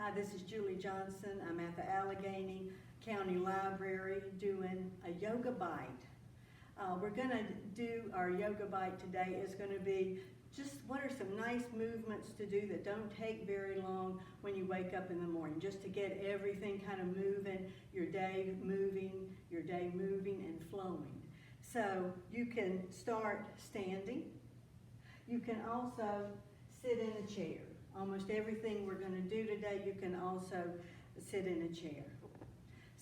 Hi, this is Julie Johnson. I'm at the Allegheny County Library doing a yoga bite. We're going to do our yoga bite today. Is going to be just what are some nice movements to do that don't take very long when you wake up in the morning, just to get everything kind of moving, your day moving and flowing. So you can start standing. You can also sit in a chair. Almost everything we're going to do today, you can also sit in a chair.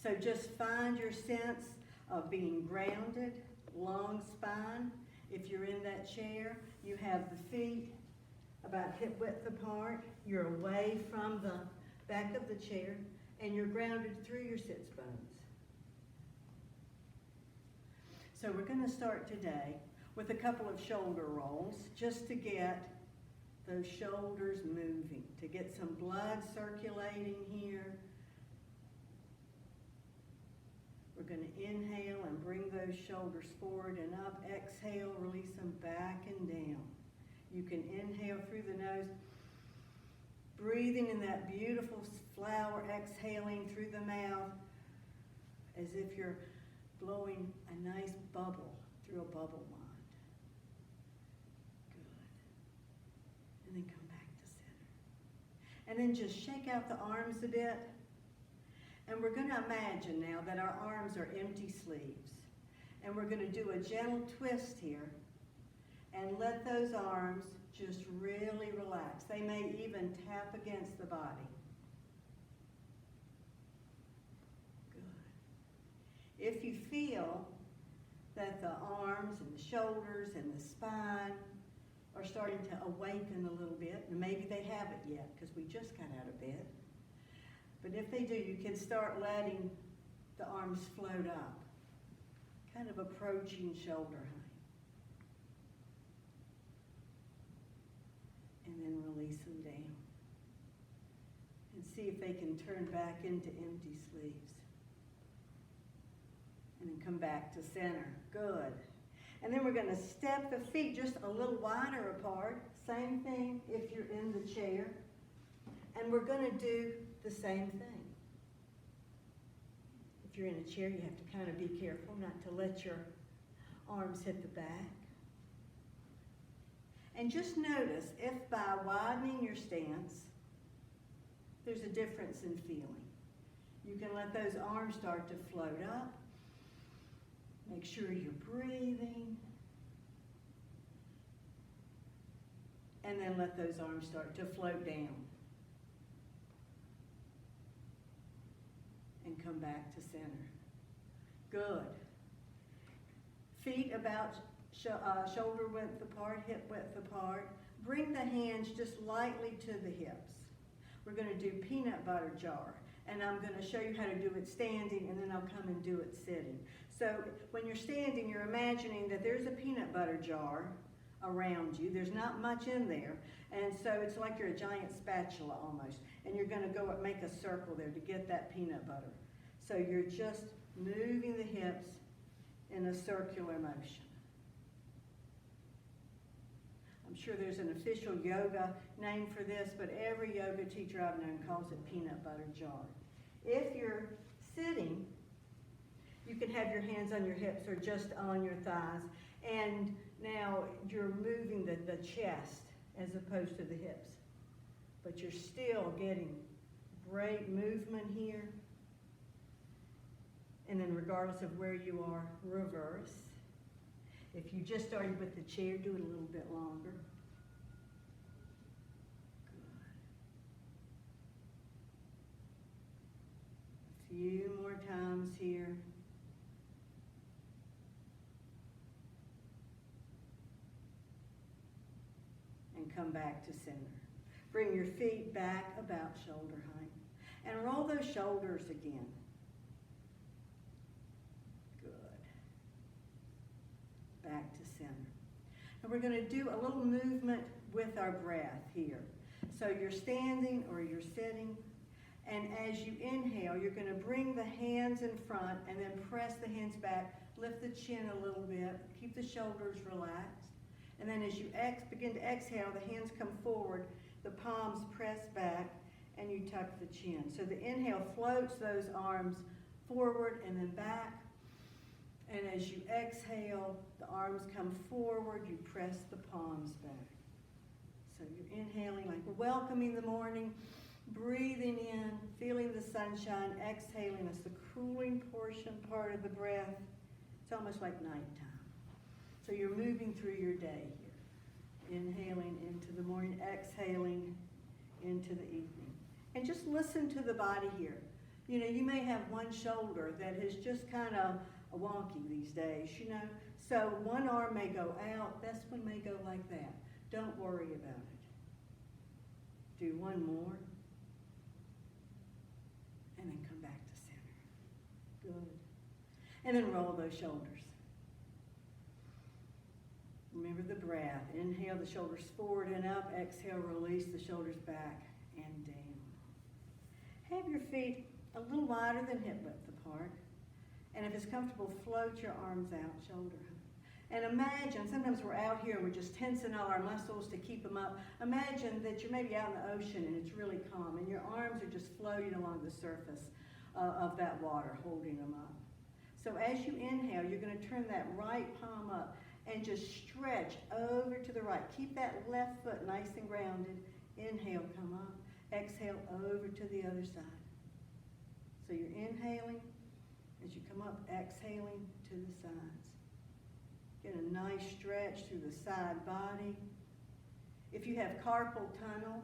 So just find your sense of being grounded, long spine. If you're in that chair, you have the feet about hip width apart. You're away from the back of the chair, and you're grounded through your sits bones. So we're going to start today with a couple of shoulder rolls just to get those shoulders moving, to get some blood circulating here. We're going to inhale and bring those shoulders forward and up. Exhale, release them back and down. You can inhale through the nose, breathing in that beautiful flower, exhaling through the mouth as if you're blowing a nice bubble through a bubble wand. Good. And then come back to center. And then just shake out the arms a bit. And we're going to imagine now that our arms are empty sleeves. And we're going to do a gentle twist here and let those arms just really relax. They may even tap against the body. Good. If you feel that the arms and the shoulders and the spine are starting to awaken a little bit, and maybe they haven't yet because we just got out of bed, but if they do, you can start letting the arms float up, kind of approaching shoulder height. And then release them down. And see if they can turn back into empty sleeves. And then come back to center. Good. And then we're going to step the feet just a little wider apart. Same thing if you're in the chair. And we're going to do the same thing. If you're in a chair, you have to kind of be careful not to let your arms hit the back. And just notice if by widening your stance, there's a difference in feeling. You can let those arms start to float up. Make sure you're breathing. And then let those arms start to float down. And come back to center. Good. Feet about shoulder width apart, hip width apart. Bring the hands just lightly to the hips. We're going to do peanut butter jar. And I'm going to show you how to do it standing, and then I'll come and do it sitting. So when you're standing, you're imagining that there's a peanut butter jar around you. There's not much in there. And so it's like you're a giant spatula almost. And you're going to go and make a circle there to get that peanut butter. So you're just moving the hips in a circular motion. I'm sure there's an official yoga name for this, but every yoga teacher I've known calls it peanut butter jar. If you're sitting, you can have your hands on your hips or just on your thighs. And now you're moving the chest as opposed to the hips. But you're still getting great movement here. And then regardless of where you are, reverse. If you just started with the chair, do it a little bit longer. Good. A few more times here. And come back to center. Bring your feet back about shoulder height. And roll those shoulders again. Back to center. And we're going to do a little movement with our breath here. So you're standing or you're sitting, and as you inhale, you're going to bring the hands in front and then press the hands back, lift the chin a little bit, keep the shoulders relaxed. And then as you begin to exhale, the hands come forward, the palms press back, and you tuck the chin. So the inhale floats those arms forward and then back. And as you exhale, the arms come forward, you press the palms back. So you're inhaling like we're welcoming the morning, breathing in, feeling the sunshine, exhaling. That's the cooling part of the breath. It's almost like nighttime. So you're moving through your day here. Inhaling into the morning, exhaling into the evening. And just listen to the body here. You know, you may have one shoulder that is just kind of wonky these days, you know. So one arm may go out, this one may go like that. Don't worry about it. Do one more. And then come back to center. Good. And then roll those shoulders. Remember the breath. Inhale the shoulders forward and up. Exhale, release the shoulders back and down. Have your feet a little wider than hip width apart. And if it's comfortable, float your arms out, shoulder height. And imagine, sometimes we're out here and we're just tensing all our muscles to keep them up. Imagine that you're maybe out in the ocean and it's really calm and your arms are just floating along the surface of that water, holding them up. So as you inhale, you're going to turn that right palm up and just stretch over to the right. Keep that left foot nice and grounded. Inhale, come up. Exhale, over to the other side. So you're inhaling. As you come up, exhaling to the sides. Get a nice stretch through the side body. If you have carpal tunnel,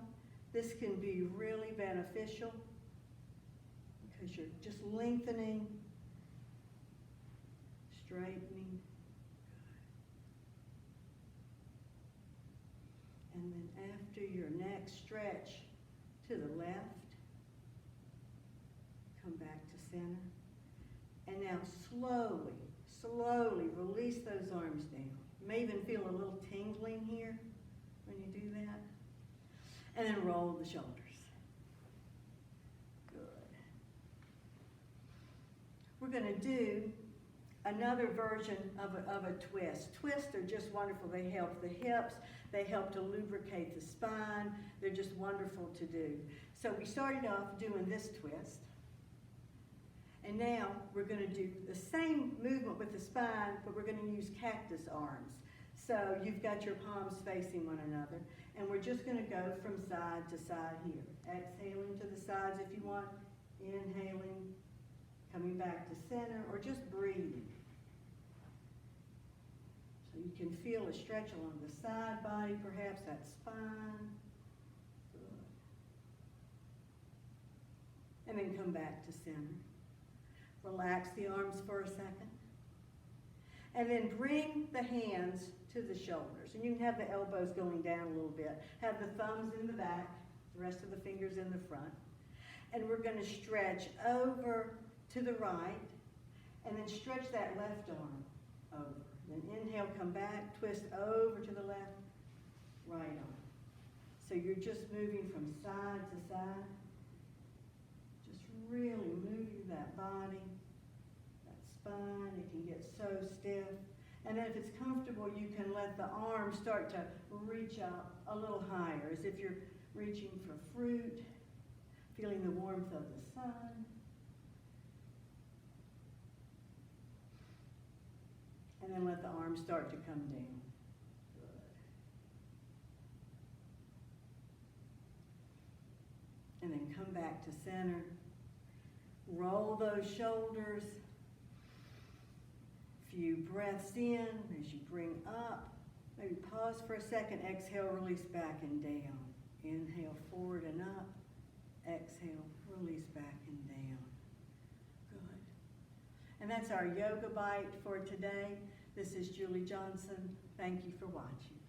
this can be really beneficial because you're just lengthening, straightening. And then after your next stretch to the left, come back to center. And now slowly release those arms down. You may even feel a little tingling here when you do that. And then roll the shoulders. Good. We're going to do another version of a twist. Twists are just wonderful. They help the hips. They help to lubricate the spine. They're just wonderful to do. So we started off doing this twist. And now we're going to do the same movement with the spine, but we're going to use cactus arms. So you've got your palms facing one another, and we're just going to go from side to side here. Exhaling to the sides if you want, inhaling, coming back to center, or just breathing. So you can feel a stretch along the side body, perhaps that spine. Good. And then come back to center. Relax the arms for a second. And then bring the hands to the shoulders. And you can have the elbows going down a little bit. Have the thumbs in the back, the rest of the fingers in the front. And we're going to stretch over to the right. And then stretch that left arm over. Then inhale, come back, twist over to the left, right arm. So you're just moving from side to side. Just really moving that body, that spine. It can get so stiff. And then if it's comfortable, you can let the arms start to reach up a little higher, as if you're reaching for fruit, feeling the warmth of the sun. And then let the arms start to come down. Good. And then come back to center. Roll those shoulders. Few breaths in as you bring up. Maybe pause for a second. Exhale, release back and down. Inhale, forward and up. Exhale, release back and down. Good. And that's our yoga bite for today. This is Julie Johnson. Thank you for watching.